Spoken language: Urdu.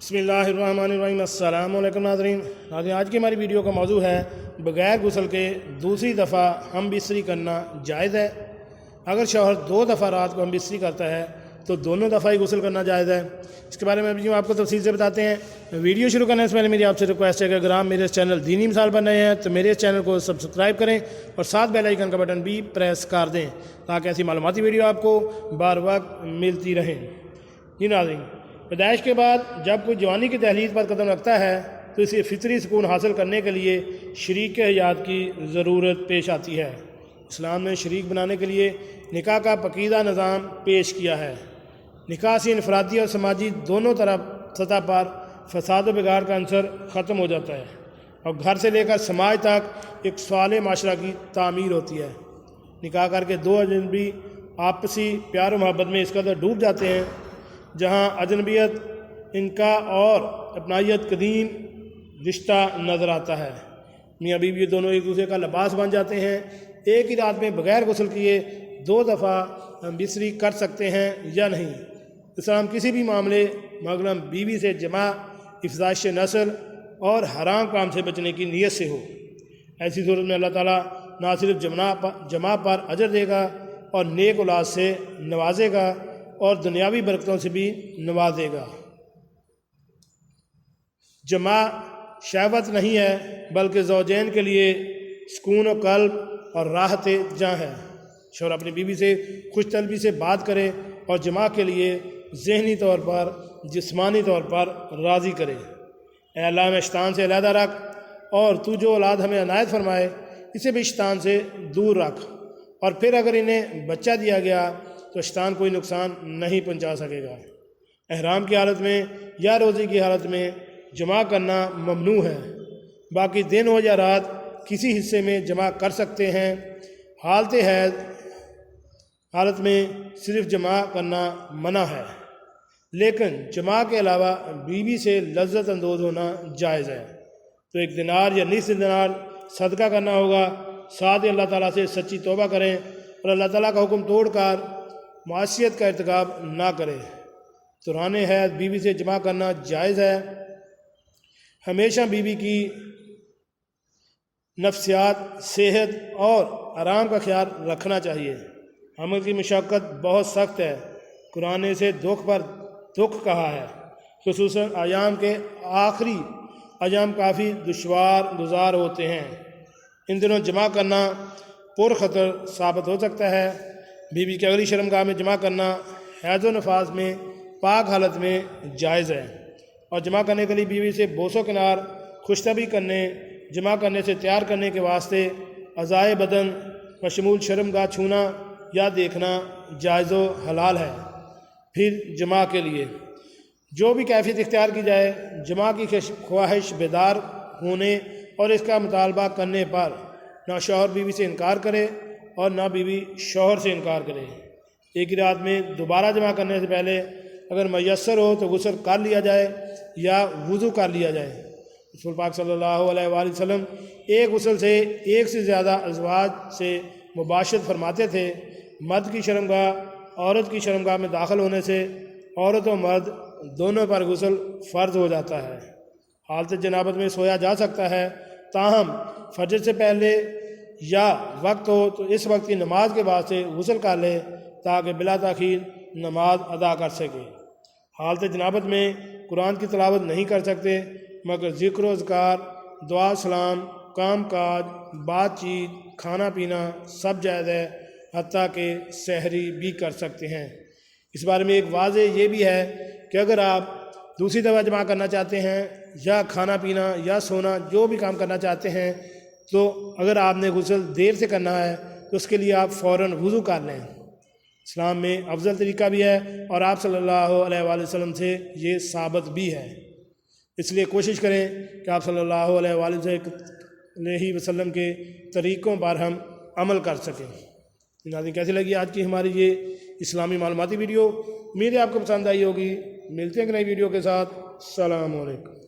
بسم اللہ الرحمن الرحیم۔ السلام علیکم ناظرین۔ آج کی ہماری ویڈیو کا موضوع ہے بغیر غسل کے دوسری دفعہ ہم بستری کرنا جائز ہے؟ اگر شوہر 2 دفعہ رات کو ہم بستری کرتا ہے تو دونوں دفعہ ہی غسل کرنا جائز ہے۔ اس کے بارے میں ابھی آپ کو تفصیل سے بتاتے ہیں۔ ویڈیو شروع کرنے سے پہلے میری آپ سے ریکویسٹ ہے کہ اگر آپ میرے اس چینل دینی مثال بن رہے ہیں تو میرے اس چینل کو سبسکرائب کریں اور ساتھ بیل آئیکن کا بٹن بھی پریس کر دیں تاکہ ایسی معلوماتی ویڈیو آپ کو بار وقت ملتی رہیں۔ جی ناظرین، پیدائش کے بعد جب کوئی جوانی کی دہلیز پر قدم رکھتا ہے تو اسے فطری سکون حاصل کرنے کے لیے شریک حیات کی ضرورت پیش آتی ہے۔ اسلام نے شریک بنانے کے لیے نکاح کا پاکیزہ نظام پیش کیا ہے۔ نکاح سے انفرادی اور سماجی دونوں سطح پر فساد و بگاڑ کا عنصر ختم ہو جاتا ہے اور گھر سے لے کر سماج تک ایک صالح معاشرہ کی تعمیر ہوتی ہے۔ نکاح کر کے 2 اجنبی آپسی پیار و محبت میں اس قدر ڈوب جاتے ہیں جہاں اجنبیت انکا اور اپنائیت قدیم رشتہ نظر آتا ہے۔ میاں بیوی دونوں ایک دوسرے کا لباس بن جاتے ہیں۔ ایک ہی رات میں بغیر غسل کیے 2 دفعہ ہم بستری کر سکتے ہیں یا نہیں؟ اسلام کسی بھی معاملے مثلاً بیوی سے جماع، افزائش نسل اور حرام کام سے بچنے کی نیت سے ہو، ایسی صورت میں اللہ تعالیٰ نہ صرف جماع پر اجر دے گا اور نیک اولاد سے نوازے گا اور دنیاوی برکتوں سے بھی نوازے گا۔ جماع شہوت نہیں ہے بلکہ زوجین کے لیے سکون و قلب اور راحت جاں ہے۔ شوہر اپنی بیوی سے خوش طلبی سے بات کرے اور جماع کے لیے ذہنی طور پر جسمانی طور پر راضی کرے۔ اے اللہ، ہمیں شیطان سے علیحدہ رکھ اور تو جو اولاد ہمیں عنایت فرمائے اسے بھی شیطان سے دور رکھ، اور پھر اگر انہیں بچہ دیا گیا تو شیطان کوئی نقصان نہیں پہنچا سکے گا۔ احرام کی حالت میں یا روزے کی حالت میں جماع کرنا ممنوع ہے، باقی دن ہو یا رات کسی حصے میں جماع کر سکتے ہیں۔ حالت میں صرف جماع کرنا منع ہے، لیکن جماع کے علاوہ بیوی سے لذت اندوز ہونا جائز ہے۔ تو 1 دینار یا نصف دینار صدقہ کرنا ہوگا، ساتھ ہی اللہ تعالیٰ سے سچی توبہ کریں اور اللہ تعالیٰ کا حکم توڑ کر معصیت کا ارتکاب نہ کرے۔ دوران حیض بیوی سے جماع کرنا جائز ہے۔ ہمیشہ بیوی کی نفسیات، صحت اور آرام کا خیال رکھنا چاہیے۔ حمل کی مشقت بہت سخت ہے، قرآن نے اسے دکھ پر دکھ کہا ہے۔ خصوصاً ایام کے آخری ایام کافی دشوار گزار ہوتے ہیں۔ ان دنوں جماع کرنا پرخطر ثابت ہو سکتا ہے۔ بیوی کے اگلی شرمگاہ میں جماع کرنا حیض و نفاس میں پاک حالت میں جائز ہے، اور جماع کرنے کے لیے بیوی سے بوس و کنار، خوشطبی کرنے، جماع کرنے سے تیار کرنے کے واسطے اعضائے بدن بشمول شرمگاہ چھونا یا دیکھنا جائز و حلال ہے۔ پھر جماع کے لیے جو بھی کیفیت اختیار کی جائے، جماع کی خواہش بیدار ہونے اور اس کا مطالبہ کرنے پر نہ شوہر بیوی سے انکار کرے اور نہ بیوی شوہر سے انکار کرے۔ ایک ہی رات میں دوبارہ جماع کرنے سے پہلے اگر میسر ہو تو غسل کر لیا جائے یا وضو کر لیا جائے۔ رسول پاک صلی اللہ علیہ وآلہ وسلم ایک غسل سے 1 سے زیادہ ازواج سے مباشرت فرماتے تھے۔ مرد کی شرمگاہ عورت کی شرمگاہ میں داخل ہونے سے عورت و مرد دونوں پر غسل فرض ہو جاتا ہے۔ حالت جنابت میں سویا جا سکتا ہے، تاہم فجر سے پہلے یا وقت ہو تو اس وقت کی نماز کے بعد سے غسل کر لے تاکہ بلا تاخیر نماز ادا کر سکے۔ حالت جنابت میں قرآن کی تلاوت نہیں کر سکتے، مگر ذکر و اذکار، دعا سلام، کام کاج، بات چیت، کھانا پینا سب جائز ہے، حتیٰ کہ سحری بھی کر سکتے ہیں۔ اس بارے میں ایک واضح یہ بھی ہے کہ اگر آپ دوسری دفعہ جماع کرنا چاہتے ہیں یا کھانا پینا یا سونا جو بھی کام کرنا چاہتے ہیں، تو اگر آپ نے غسل دیر سے کرنا ہے تو اس کے لیے آپ فوراً وضو کر لیں۔ اسلام میں افضل طریقہ بھی ہے اور آپ صلی اللہ علیہ وآلہ وسلم سے یہ ثابت بھی ہے، اس لیے کوشش کریں کہ آپ صلی اللہ علیہ وآلہ وسلم کے طریقوں پر ہم عمل کر سکیں۔ ناظرین، کیسی لگی آج کی ہماری یہ اسلامی معلوماتی ویڈیو؟ امید ہے آپ کو پسند آئی ہوگی۔ ملتے ہیں ایک نئی ویڈیو کے ساتھ۔ السلام علیکم۔